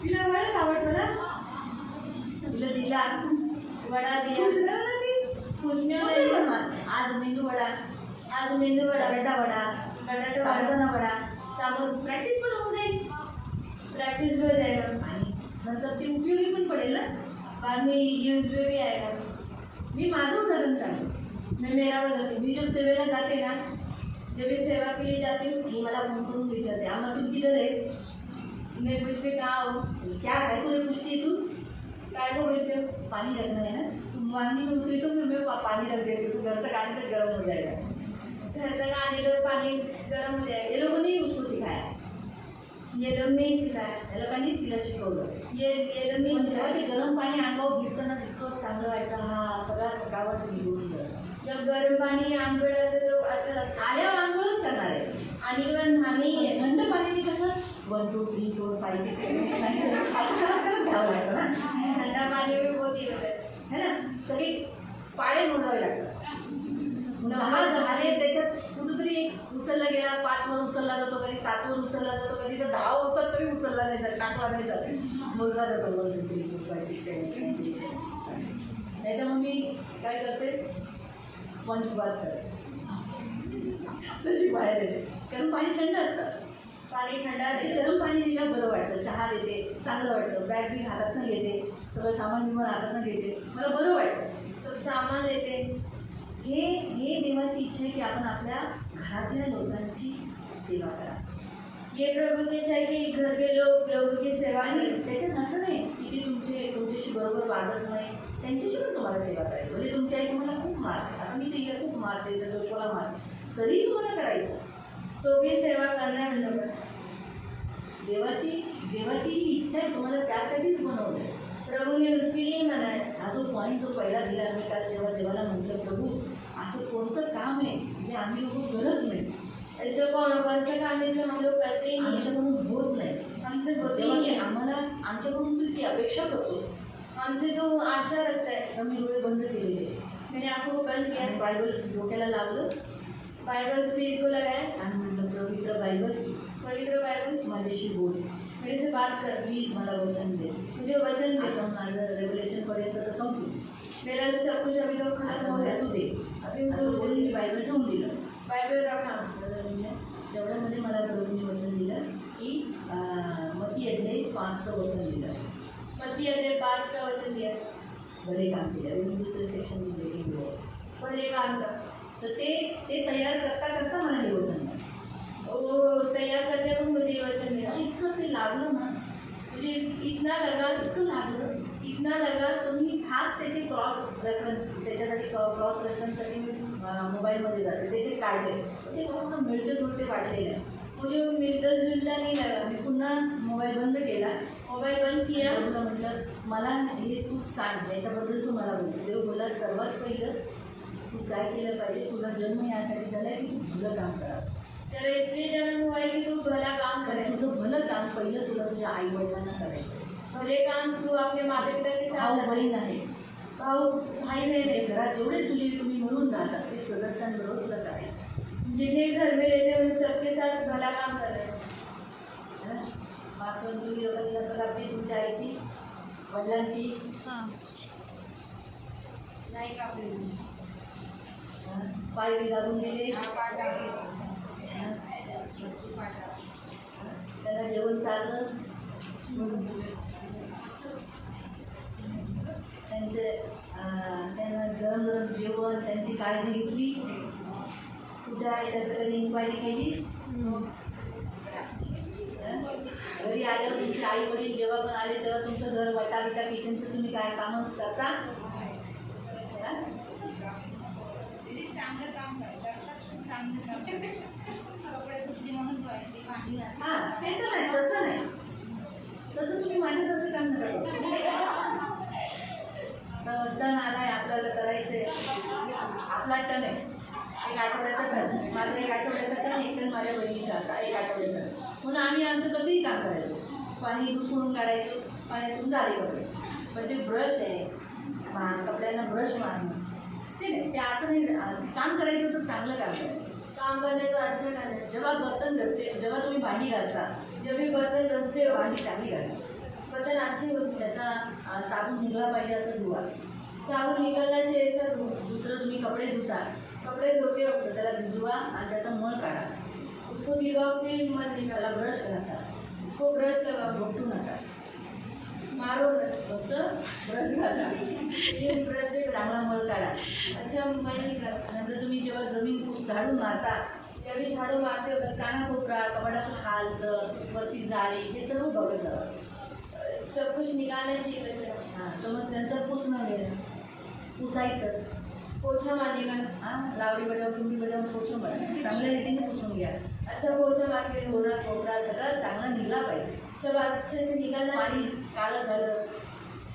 तिला वडाच आवडतो ना, तिला दिला. वड़ा दिया. खुश झाला ना ती. खुशने मग काय बनवणार? आज मेंदू वडा, आज मेंदू वड़ा, बटाटा वडा, बटाटा वड़ा, साबुदाणा वडा. साबुत प्रॅक्टिस पण होऊन जाईल प्रैक्टिस भी हो जाएगा. आणि नंतर ती उपयोगी पण पडेल ना. बाद में यूज में भी आएगा. मी माझं उदाहरण सांगतो. मैं मेरा बताती हूँ. मी जब सेवेला जाते ना, जब भी सेवा के लिए जाती हूँ ती मला फोन करून विचारते, आम्हा तू किधर आहे, मैं पूछ के कहाँ हो, क्या है तुला पूछती तू. काय को पूछते हो. पानी रखना है ना, तुम वाणी में उतरी तो मैं पानी रख देती हूँ, घर तक आने तक गर्म हो जाएगा. घर तक आने तक पानी गर्म हो ये जाएगा. लोगों ने उसको सिखाया, ये लोग नहीं सिखाया. त्या लोकांनीच तिला शिकवलं. ये लोग नहीं पण जेव्हा ते सिखाया. गरम पाणी अंगावर भिडतं ना तितकं चांगलं वाटतं. हा सगळा थकावट निघून जातो. जब गर्म पानी आंख पे डालते तो अच्छा लगता है. आल्यावर आंघोळच करणार आहे. आने के बाद नहाना ही है. थंड पाण्याने कसं 1 2 3 4 5 6 7 असं करत करत घ्यावं लागतं ना, ठंडा पानी में बहुत ही होता है. है ना. सगळे पाळे मोजावे लागतात. 10 झाले त्याच्यात कुठेतरी एक उचलला गेला, 5 वर उचलला जातो, कधी 7 वर उचलला जातो, कधी तर 10 होतात तरी उचलला नाही जात, टाकला नाही जात, मोजला जातो 1 2 3 4 5 6 7 नाही तर मग मी काय करते, स्पंज बाथ करते, तशी बाहेर येते. कारण पाणी थंड असतं. पानी ठंडा आणि रहता है. गरम पाणी दिलं बरं वाटतं, चहा देते, चांगलं वाटतं. बॅग बी हातातनं घेते, सगळं सामान बिमान हातातनं घेते, मला बरं वाटतं. सब सामान लेते हैं. हे देवाची इच्छा आहे की आपण आपल्या घरातल्या लोकांची सेवा करा. ये प्रभु की इच्छा है कि घर के लोगों की सेवा आणि करें. त्याच्यात असं नाही की ते तुमच्याशी बरोबर वागत नाही, त्यांच्याशी पण तुम्हाला सेवा करायची. म्हणजे तुमची आई तुम्हाला खूप मारते, आता मी तिला खूप मारते, तर जोशवाला मारते, तरीही तुम्हाला करायचं. तो भी सेवा करना है हम लोगों को. देवाची ही इच्छा आहे, तुम्हाला त्यासाठीच बनवलं. प्रभु ने उसके लिए मना है. हा जो पॉईंट जो पहिला दिला मी काल, जेव्हा देवाला म्हटलं प्रभू असं कोणतं काम आहे जे आम्ही लोक करत नाही, ऐसे कौन सा काम है जो हम लोग करते ही नहीं है. आमच्याकडून होत नाही, हमसे होते ही जेव्हा नहीं ते है. आम्हाला आमच्याकडून तू ती अपेक्षा करतोस, हमसे तो आशा रखता है। तर मी डोळे बंद केलेले मैंने आंखों को बंद किया, आणि बायबल डोक्याला लावलं बाइबल सिर को लगाया, आणि म्हटलं पवित्र बायबल पवित्र बाइबल माझ्याशी बोल, मेरे से बात कर, प्लीज मला वचन दे. मुझे वचन दे। आता माझं रेव्हलेशनपर्यंत तर संपलं, मेरा सब कुछ अभी तो आता खत्म हो मला गया, तू दे. अभी असं मुझे बोलून मी बायबल ठेवून दिलं. बाइबल रखा। तेवढ्यामध्ये मला प्रभूंनी वचन दिलं की मती अध्याय 5चं वचन दिलं. मत्ती अध्याय 5 का वचन दिया, बरे काम केले. आणि मी दुसरे सेक्शन दिले बड़े काम का। तर ते तयार करता करता मला हे वचन मिळालं. वो तैयार करते वक्त मुझे ये वचन मिला, इतकं ते लागलं ना, मुझे इतना लगा, इतकं लागलं. इतना लगा। तर मी खास त्याचे क्रॉस रेफरन्स त्याच्यासाठी क्रॉस रेफरन्ससाठी मी मोबाईलमध्ये जाते, त्याचे काढले. ते फक्त मिळते जुळते वाटलेलं आहे. मुझे वो मिलता जुलता नहीं लगा। मी पुन्हा मोबाईल बंद केला. मोबाइल बंद किया, तुला म्हटलं मला हे तू सांग, याच्याबद्दल तू मला बोल. देव बोला सर्वात पहिलं तू काय केलं पाहिजे, तुझा जन्म यासाठी झाला आहे की तू भलं काम करावं. तेरा इसलिए जन्म हुआ है कि तू भला काम करे। कारण तुझं भलं काम पहिलं तुला तुझ्या आई वडिलांना करायचं. भले काम तू अपने माता पिता के भाऊ साथ, बहीण आहे, भाऊ भाई बहन ते है, घरात जेवढे तुम्ही मिळून राहतात ते सदस्यांबरोबर तुला करायचं. जितने घर में रहते हैं उन सबके साथ भला काम कर रहे हैं। है ना? आपण तुम्ही लोकांनी आपली तुमच्या आईची वडिलांची हां नाही का आपली पाय बी लागून गेले, त्यांना जेवण चाललं, त्यांना गरम गरम जेवण, त्यांची काळजी घेतली. कुठे आहे त्याचं कधी इन्क्वायरी केली. घरी आल्यावर तुमचे आई वडील जेव्हा पण आले तेव्हा तुमचं घर वटाबिटा किचनचं तुम्ही काय कामं करता. चांगलं काम करतात, चांगलं काम कपडे धुतली म्हणून धुवायची, भांडी घासायची. हां, ते तर नाही, तसं नाही. तसं तुम्ही माझ्यासारखं काम नका करू. टन आलाय आपल्याला करायचंय, आपला टन आहे, एक आठवड्याचा टन, माझा एक आठवड्याचा टन, एक टन माझ्या बहिणीचा असा एक आठवड्याचा. म्हणून आम्ही आमचं कसंही काम करायचो, पाणी सोडून काढायचो, पाण्यातून झाले कपडे. पण ते ब्रश आहे, कपड्यांना ब्रश मारणं ते नाही, ते असं नाही. काम करायचं तर चांगलं काम करायचं. काम करने तो अच्छा करना है। जेव्हा बर्तन घासते, जेव्हा तुम्ही भांडी घासता, जब भी बर्तन घसते हो, भांडी चांगली घासा, बर्तन अच्छे होते, त्याचा साबण निघला पाहिजे असं धुवा. साबुन निकलना चाहिए सर। दुसरं तुम्ही कपडे धुता कपड़े धोते हो, तर त्याला भिजवा आणि त्याचा मळ काढा. उसको भिगाओ, फिर मत निकालो, त्याला ब्रश घासा, उसको ब्रश लगाओ, भोगटू नका, मारो मत। फक्त ब्रश घासा, ये ब्रश से चांगला मळ काढा. अच्छा मल निकाल। नंतर तुम्ही जेव्हा जमीन पुस झाडून मारता, जब भी झाड़ू मारते हो तर कानाकोपरा, कपाटाचं खालचं, वरती जाळी, हे सर्व बघत जावं. सब कुछ निकालना चाहिए कचरा। हां, तर मग नंतर पुसणं गेलं, पुसायचं. पोछा मारने का, हां, लावडी बजावून तुम्ही बजावून पोछून बघा, चांगल्या रीतीने पुसून घ्या. अच्छा पोछा मार के थोडा कोपरा सगळं चांगला निघला पाहिजे. सब अच्छे से निकलना। पाणी काळं झालं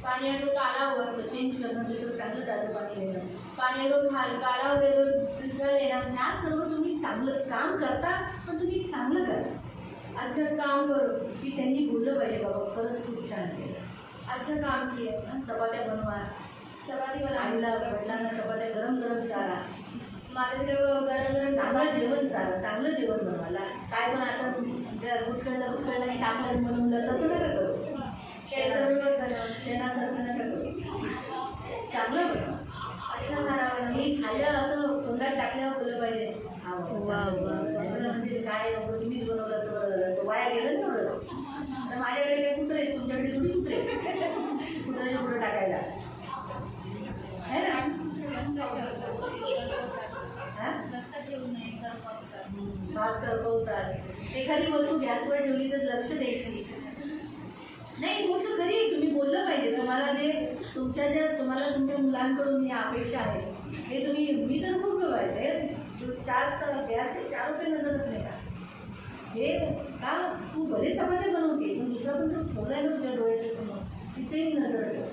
पानी अगर काला हुआ तर चेंज करणं, दुसरं चांगलं ताजं पाणी घेणं. पानी अगर काला हुआ तो दूसरा लेना। ह्या सर्व तुम्ही चांगलं काम करता, पण तुम्ही चांगलं करा. अच्छा काम करो, की त्यांनी बोललं पाहिजे बाबा खरंच खूप छान केलं. अच्छा काम किया। हं, चपात्या बनवा, चपाती बना, आईला वडिलांना चपात्या गरम गरम चारा, माता पिता को गरम गरम चांगलं जेवण चारा, चांगलं जेवण बनवायला. काय पण असं घुसकळलं की टाकलं बनवलं तसं नका करू. कैसा भी मत बनाओ, शेणासारखं नका करू, चांगलं बनवा. अच्छा खाना बनाओ। मी खाल्लं असं तोंडात टाकल्यावर बोललं पाहिजे हा बाबा, वा, चांगलं वा, बनवलं. वा. नाहीतर म्हणजे काय नको तुम्हीच बनवलं असं बरं झालं, असं वाया गेलं ना एवढं. तर माझ्याकडे काही कुत्रे आहेत, तुमच्याकडे थोडी कुत्रे आहेत कुत्र्याच्या पुढं टाकायला, है ना. हां, लक्षात ठेवू नये, करपवतात. भात करपवतात. एखादी वस्तू गॅसवर ठेवली तर लक्ष द्यायची नाही. गोष्ट खरी आहे, तुम्ही बोललं पाहिजे. तुम्हाला जे तुम्हाला तुमच्या मुलांकडून ही अपेक्षा आहे, हे तुम्ही, मी तर खूप आहे 4 गॅस आहे 4 रुपये नजर रखणे का, हे का तू भले चपात्या बनवते पण दुसरा पण तो ठेवलाय ना तुझ्या डोळ्याच्या समोर, तिथेही नजर ठेव.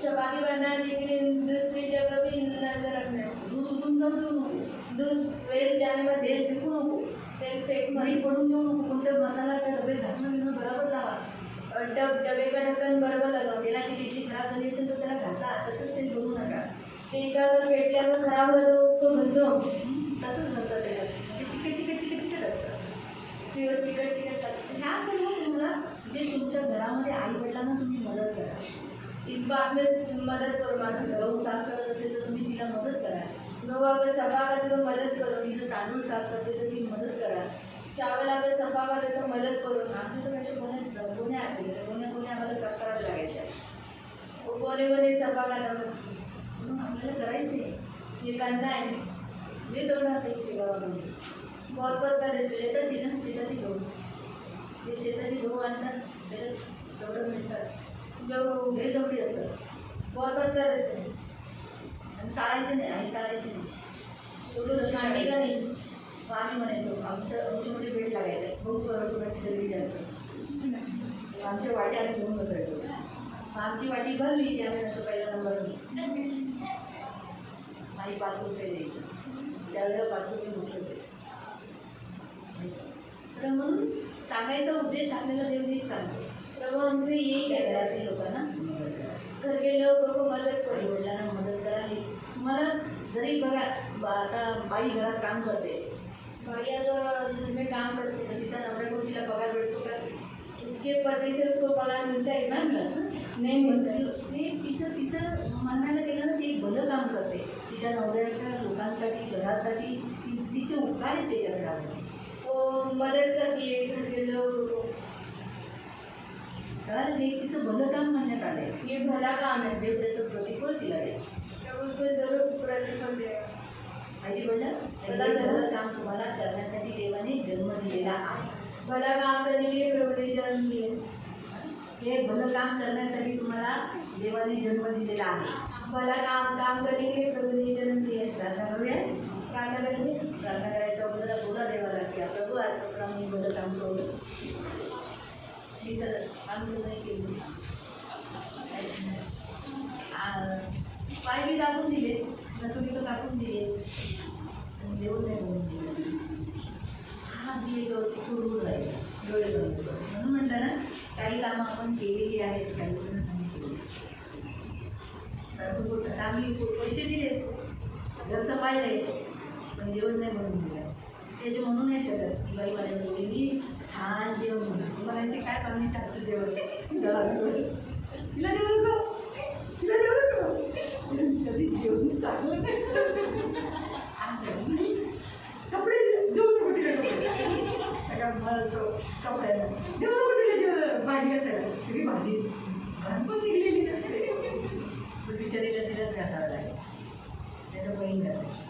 चपाती बनाना लेकिन दूसरी जगह भी नजर रखना। दूध उतरून जाऊ देऊ नको, दूध वेस्ट जाने में तेल फेकू नको, तेल फेंक मत। मीठ पडून देऊ नको, कोणत्या मसाल्याच्या डबे झाकणं बिणं बरोबर लावा. डबे का ढक्कन बरोबर लगावं. तेलाची किटली खराब झाली असेल तर त्याला घासा, तसंच तेल बघू नका. तेल का अगर पेटल्यावर खराब हो तो उसको घसो. तसंच नंतर त्याला ते चिकट असतं. प्युअर चिकट चिकट लागतं. ह्या सर्व तुम्हाला जे तुमच्या घरामध्ये आई वडिलांना तुम्ही मदत करा. इस बात में मदद करो. माझं गहू साफ करत असेल तर तुम्ही तिला मदत करा. गहू अगर सफा करते तो मदत करो. तिचं तांदूळ साफ करते तर ती मदत करा. चावल अगर सफा करते तो मदत करो. आमच्या तर अशा कोण्या असेल तर कोण्या आम्हाला साफ करायला लागायच्या. वो कोने कोने सफा करना म्हणून आपल्याला करायचे. ये करना है. जे तेवढं असायची ते गावामध्ये बहुत बहुत कर देते. शेताची गहू जे शेताची गहू आणतात त्याच्यात तेवढं मिळतात. जो हे तेवढी असतात. बहुत बहुत कर देते. आणि चाळायचं नाही. आणि चाळायचं नाही. तेवढं लक्ष मांडी का नाही. मग आम्ही म्हणायचो आमच्यामध्ये वेळ लागायचा. गहू कोणाची गरवी जास्त. आमच्या वाट्या आम्ही घेऊन बसायचो. आमची वाटी भरली की आम्ही नंतर पहिला नंबर आणि 5 रुपये द्यायचे. त्यावेळेला 5 रुपये मोठे होते. तर म्हणून सांगायचा उद्देश आपल्याला देव हेच सांगतो. प्रभु हमसे यही कहता है घरातील लोकांना मदत करा. घर के लोगों को मदद आई करो. वडिलांना मदत करा. हे तुम्हाला जरी बघा आता बाई घरात काम करते भाई अगर घर में काम करते तर तिचा नवरा कोण तिला पगार भेटतो का? उसके पति से उसको पगार मिलता है नाही ना. मिळत ना. नहीं मिलता है. ते तिचं म्हणायला गेलं ना, ती एक भलं काम करते. तिच्या नवऱ्याच्या लोकांसाठी घरासाठी तिचे उपकार आहेत त्याच्या घरामध्ये. वो मदद करती है घर के लोगों को. कारण हे तिचं भलं काम म्हणण्यात आलंय. ये भला काम है. देव त्याचं प्रतिफळ तिला देईल. प्रभु उसको जरूर प्रतिफल देगा. माहिती पडलं? भलं भलं काम तुम्हाला करण्यासाठी देवाने जन्म दिलेला आहे. भला काम करने के लिए प्रभु ने जन्म दिए. हे भलं काम करण्यासाठी तुम्हाला देवाने जन्म दिलेला आहे. भला काम करने के लिए प्रभु ने जन्म दिया. प्रार्थना करूया. प्रार्थना करेंगे. प्रार्थना करायच्या अगोदर बोला देवाला की प्रभू आजपासून आम्ही भलं काम करू. मी तर आम्ही नाही केलं. पाय बी दाबून दिले, नटुली तर कापून दिले, देऊन नाही बोलून दिले. हा दिले कुरबुर राहील डोळे बंद करून. म्हणून म्हटलं ना, काही कामं आपण केलेली आहेत, काही जण नाही केली. आता आम्ही पैसे दिले, घर सांभाळले, पण जेवण नाही बनवून दिलं. त्याचे म्हणू नाही शकत की बाई माझ्या मुलींनी छान जेवण म्हणून म्हणायचे काय पाणी टाकतं जेवण. तिला देऊ नको, तिला देऊ नको. कधी जेवण चांगलं कपडे देऊ नको तिला. कपड्याला देऊ नको तिला जेवण. भांडी असायला सगळी भांडी पण निघलेली नसते. पण बिचारीला तिलाच घासावं लागेल. त्याचं बहीण घासायची.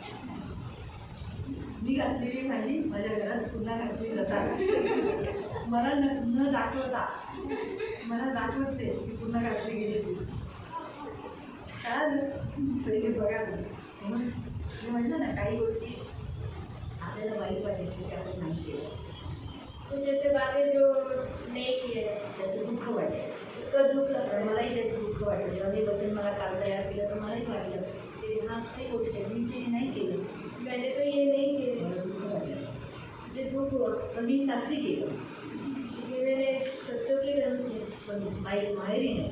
मी घासलेली भांडी माझ्या घरात पुन्हा घासली जातात. मला न दाखवता मला दाखवते की पुन्हा घासली गेली ती. काय पहिले बघा म्हणून मी म्हटलं ना, काही गोष्टी आपल्याला वाईट वाटायची की आपण नाही केलं. कुछ ऐसे बातें जो नहीं किए त्याचं दुःख वाटेल. उसका दुख लगता तर है. मलाही त्याचं दुःख वाटलं. जेव्हा हे वचन मला काल तयार केलं तर मलाही वाटलं की हा काही गोष्ट आहे, मी ते नाही केलं. मैंने तो ये नहीं किए. मला दुःख वाटलं. मुझे दुख हुआ पण मी सासरी केलं, कि मैंने ससुर के घर में किया. पण माहेरी नाही.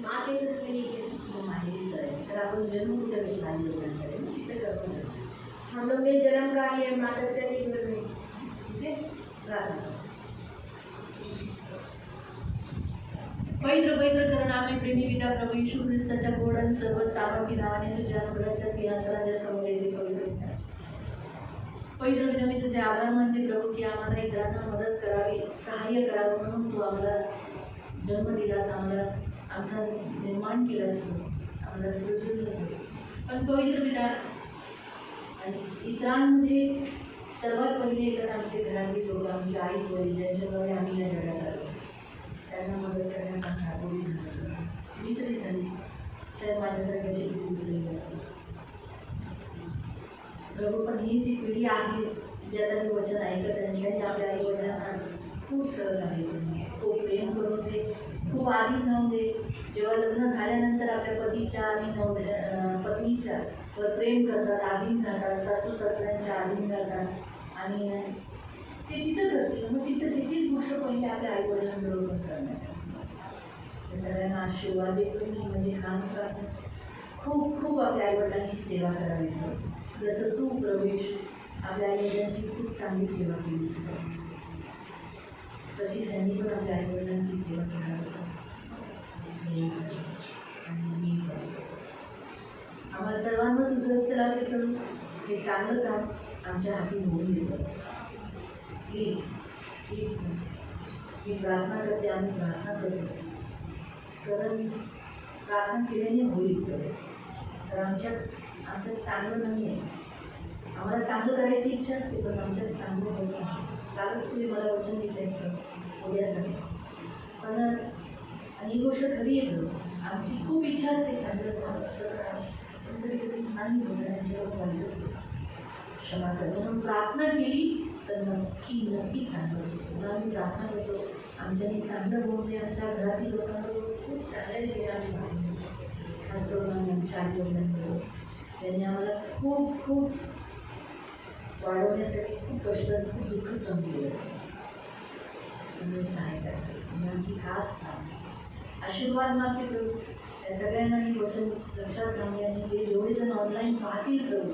माँ के घर में नहीं किया. तो माहेरी करायचं. तर आपण जन्म कुठे घेतला आई वडिलांकडे ना, तिथे करतो ना. हम लोग ने जन्म कहा है माता पिता के घर में. ठीक आहे. प्रार्थना. पवित्र पवित्र करण आम्ही प्रेमी पिता प्रभू येशू ख्रिस्ताच्या गोड आणि सर्व सामर्थी नावाने तुझ्या अनुग्रहाच्या सिंहासनाच्या समोर येते. पवित्र पिता मी तुझे आभार मानते प्रभू की आम्हाला इतरांना मदत करावी, सहाय्य करावं म्हणून तू आम्हाला जन्म दिलास, आम्हाला आमचा निर्माण केलास, आम्हाला सृजन केलं. पण पवित्र पिता इतरांमध्ये सर्वात पहिले तर आमचे घरातील लोक, आमचे आई वडील ज्यांच्याद्वारे आम्ही या जगात आलो, त्यांना मदत करण्याचा ठाकूर झाला. मी तरी झाली शायद माझ्यासारख्याची पिढी उचलली असते प्रभू. पण ही जी पिढी आहे जी आता मी वचन ऐकत आहे, त्यांनी आपल्या आई वडिलांना खूप सहज आहे. खूप प्रेम करून दे, खूप आधी नऊ दे. जेव्हा लग्न झाल्यानंतर आपल्या पतीच्या आणि पत्नीच्या वर प्रेम करतात, आधीन राहतात, सासू सासऱ्यांच्या आधीन राहतात आणि ते तिथं करतील. मग तिथं तिथीच गोष्ट पहिली आपल्या आई वडिलांबरोबर करण्यासाठी त्या सगळ्यांना आशीर्वाद देतो ही म्हणजे खास प्रार्थना. खूप खूप आपल्या आईवडिलांची सेवा करावी. जसं तू प्रवेश आपल्या आईवडिलांची खूप चांगली सेवा केली सुद्धा, तशीच त्यांनी पण आपल्या आईवडिलांची सेवा करावी आणि मी करतो. आम्हाला सर्वांना तुझं उत्तर करून हे चांगलं काम आमच्या हाती होऊन देतं. प्लीज प्लीज मी प्रार्थना करते, आम्ही प्रार्थना करतो, कारण प्रार्थना केल्याने होईल. तर आमच्यात चांगलं नाही आहे. आम्हाला चांगलं करायची इच्छा असते, पण आमच्यात चांगलं होत नाही. कालच तुम्ही मला वचन दिलं असतं उद्यासाठी, पण आणि ही गोष्ट खरी आहे. आमची खूप इच्छा असते चांगलं करावं, असं करावं, पण कधी कधी नाही होतं. क्षमा कर. म्हणून प्रार्थना केली तर नक्की चांगलं होतं. म्हणून आम्ही प्रार्थना करतो आमच्याने चांगलं होऊन दे. आमच्या घरातील लोकांना खूप चांगल्या रीतीने आम्ही पाहिजे. खास करून आम्ही आमच्या आईवडिलांकडे त्यांनी आम्हाला खूप खूप वाढवण्यासाठी खूप कष्ट खूप दुःख सहन केलं. तुम्ही सहायता करा. आमची खास प्रार्थना आशीर्वाद मागते करू. त्या सगळ्यांना ही वचन लक्षात राहणे आणि जे जेवढे जण ऑनलाईन पाहतील करू,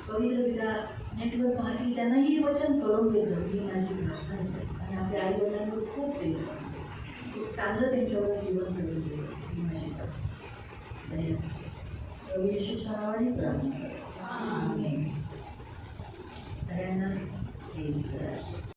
पवित्र पिता नेटवर पाहतील, त्यांना ही वचन कळून देतं. ही माझी प्रार्थना आहे. आणि आपल्या आईवडिलांवर खूप प्रेम खूप चांगलं त्यांच्यावर जीवन जगून देतं. ही माझी प्रार्थना. प्रभू येशूच्या नावाने प्रार्थना करतो. सगळ्यांना प्लीज करा.